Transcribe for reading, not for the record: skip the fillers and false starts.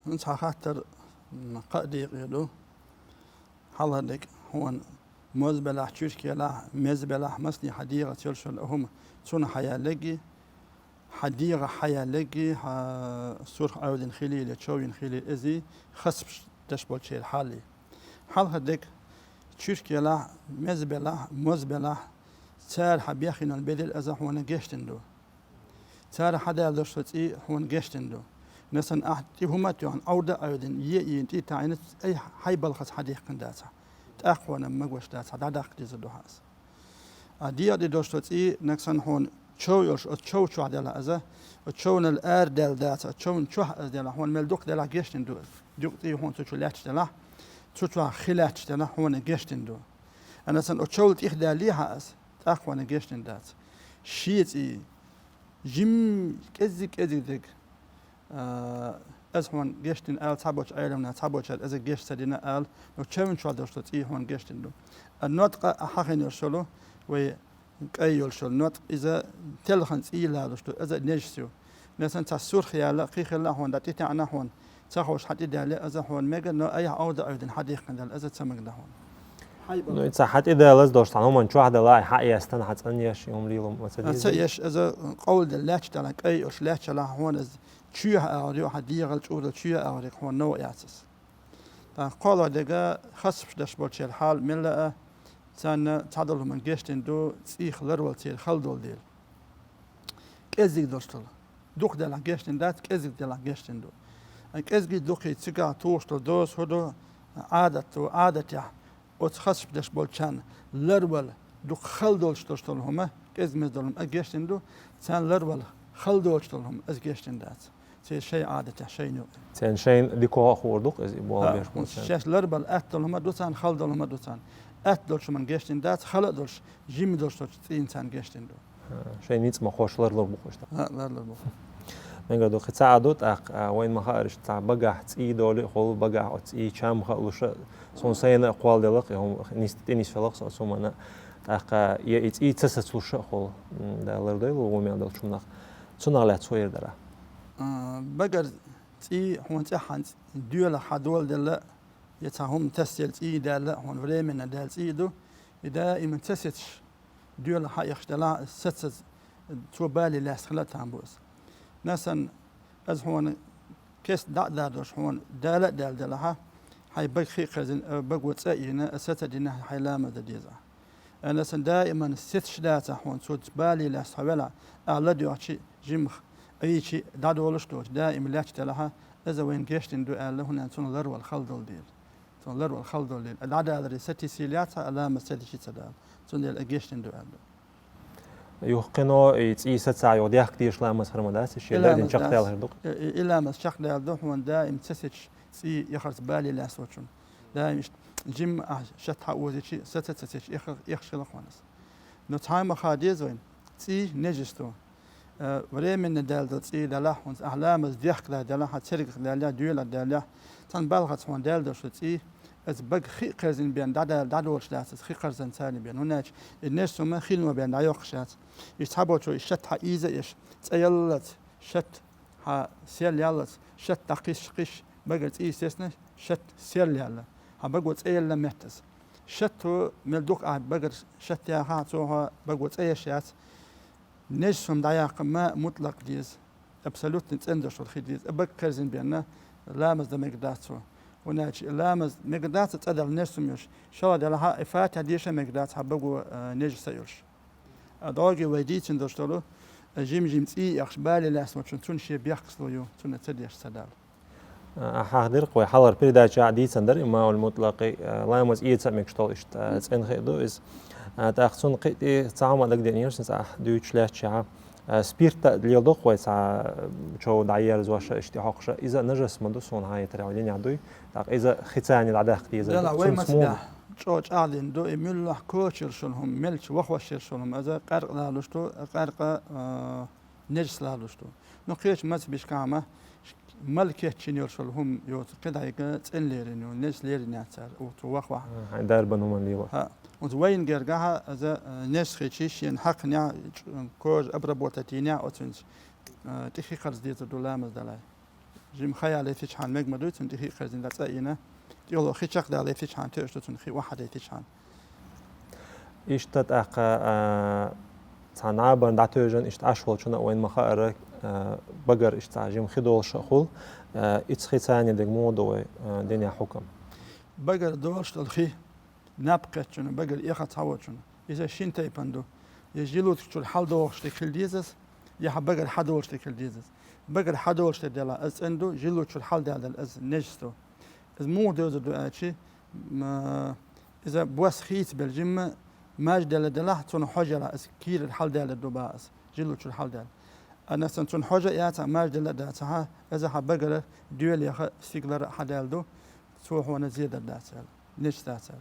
انت خاطر قديق يدو حلدك هون مزبلة تشكيلة مزبلة مسني حديقة يلشل هم تون حياة لقي حديقة حياة لقي سورخ أودين خليل تشوين خليل إزي خصب تشبول شيء حالي حال هدك تشكيلة مزبلة تار حبيخين البدل أزا هون جشتندو تار حدا لشتي هون جشتندو نسن أحد هما تيون أودا أودين ينتي تعينت أي حي بلخص حديق كنداتا تأخوانا مغوش داتا داداق ديز دوهاز دي دوشتي نكسن هون تشو يوش تشو شو عدلا أزا تشون الأر دال داتا تشون شو دلا هون ملدوك دلا جشتندو دوقتي هون تشو لاتش دلا تشو خلاتش دلا هون جشتندو أنا سن تشولت إخدا ليها أس تأخوانا جشتندات شيتي جيم كزك ديك از هون گشتن آل تابوچ ایلم نه تابوچ از گشت سدینا آل و چون شو داشت ای هون گشتن دو النطق حقن يرسلو و كأي يرسل نطق إذا تلخنس إيلا داشت از نجسيو مثلا تصور خيال قي خلا هون دتي تاعنا هون تخوش حتى دالي از هون ميجا نو أي عود أيضا حديق كندال از تسمع ده هون نو إذا حتى إذا لز داشت عنهم من شو هذا لا حق يستن حتى أنيش يوم ريلهم مثلا يش از قول دلاتش تلاك أي أش لاتش لا هون از تشيها أوريو حديقة الأولى تشيها أوريك هو نوع ياسس. قالوا دقا خصف دش بولشي الحال ملا سنة تعدلهم من جشتن دو تسيخ لرول تيل خلدول ديل. كأزيك دوشتل دوخ دلا جشتن دات كأزيك دلا جشتن دو. كأزيك دوخي تسيقا توشتل دوس هدو عادة وتخصف دش بولشان لرول دوخ خلدول شتوشتل هما كأزيك مزدلهم أجشتن دو سان لرول خلدول شتلهم أجشتن دات. شيء عادة شيء نوع. سين شيء ليكوا خوردوك إذا بوا بيش مثلا. شاش لربل أتلهم دوتان خلدهم دوتان أتدلش من جشتن دات خلدلش جيم دلش إنسان جشتن دو. شيء نيت ما خوش لرلو بخوش. لرلو بخ. من قدو خساعدوت وين ما خارج تاع بقع تي دولي خول بقع تي كم خلوش صون سين أقوال دلق هم نيس فلق صون أنا يتي تسسوش خول ده لردي ومي عندل شو نخ سوير دره. بقر تي هون تحن دول حدول دل يتهم تسيل تي دل هون فريمنا دل تي دو إذا إمن تسيتش دول حيخش دلا ستس تو بالي لاس خلت عمبوس ناسن از هون كيس دادوش هون دل دلها هاي بخي خزن بقوت ساينا ستدينا حيلام دديزا ناسن دائما ستش داتا هون تو بالي لاس حولا على ديوشي جيمخ أي شيء دادولش دوت دائما لاش تلها إذا وين جشتن دو الله هنا تون لر والخلدل ديل تون لر والخلدل ديل العادة على ستي سيليات على مسجد شيء تدال تون ديل جشتن دو الله يوقنوا يتي ستة يوديها كتير شلام مسهر مداس الشيء اللي دين شق دال هردوق إلا مس شق دال دو هون دائم تسيتش سي يخرج بالي لا سوتشون دائم جيم شت حوزي شيء ستة تسيتش يخشل خونس نتعامل خاديز وين تي نجستو وري من دال دتي دلا هون أحلام الزيخ لا دلا هتشرك دلا دولا دلا تن بالغت هون دال دشتي از بق خي قرزن بين دادولش داس خي قرزن ثاني بين هناك الناس ما خينوا بين دايوقشات يسحبوا شو شت حيزه ايش تيلت شت ها سيل يالت شت تقيش قش بقت اي سيسنا شت سيل يالا ها بقوت اي لما مهتز شت ملدوك بقت شت يا هاتوها بقوت اي شات نجسهم دايق ما مطلق ديز ابسولوت نتندش الخديز ابكرزن بيننا لامز دمقداتو هناك لامز مقدات تدل نجسهم يش شو دلها افات هديش مقدات حبقوا نجس يش ادوغي ويديتن دوشتلو جيم تي يخش بالي لاس وتشون شي بيخصلو يو تون تديش سدال حاضر قوي حضر بريدا عديد سندر ما المطلق لامز ايت مكشتول اشت تن خدو از تأخذون قيد تعامل لك دنيا سنسا دوتش لا شيء سبيرت ليودق ويسا شو دعير زواش اشتهاقش إذا نجس مدوسون هاي تراودين يعدوي تاق إذا ختاني العداء ختي إذا لا وين مسبح شوش عادين دو يملح كوشر شلهم ملش وخوشر شلهم إذا قرق لالوشتو قرق نجس لالوشتو نقيش مسبش كامة ملكة تشينير شلهم يوت كده هيك تنليرين ونجس ليرين يعتر وتوخوا دار بنومن ليوا وين جرجها إذا نسخ شيء حق نيا كوج أبرة بوتاتينيا أو تنش تخي خرز ديت الدولار مزدلاي جيم خيال فيش عن مجمدو تندخي خرزين لا تأينا يلا خي شق ده فيش عن تأشتو تندخي واحد فيش عن إشتت تعنابر دعتوجن إشت عشول شنا وين مخارك بقر إشت جيم خدول شخول إتخي ثانية دقمو دنيا حكم بقر دولش تلخي نبقى شنو بقر إيخا تعود شنو إذا شين تيبندو يجيلو تشو الحال دوغش تكل ديزس يح بقر حدولش تكل ديزس بقر حدولش تدلا أز أندو جيلو تشو الحال دال أز نجستو إذا مو دوز دو أشي ما إذا بوس خيت بالجمة ماج دلا تون حجرة أز كير الحال دال الدباس جيلو تشو الحال دال أنا سنتون حجة ياتا ماج دلا داتها إذا حبقر ديول يخ سيقلر حدال دو سوح وانا زيادة داتال نجس داتال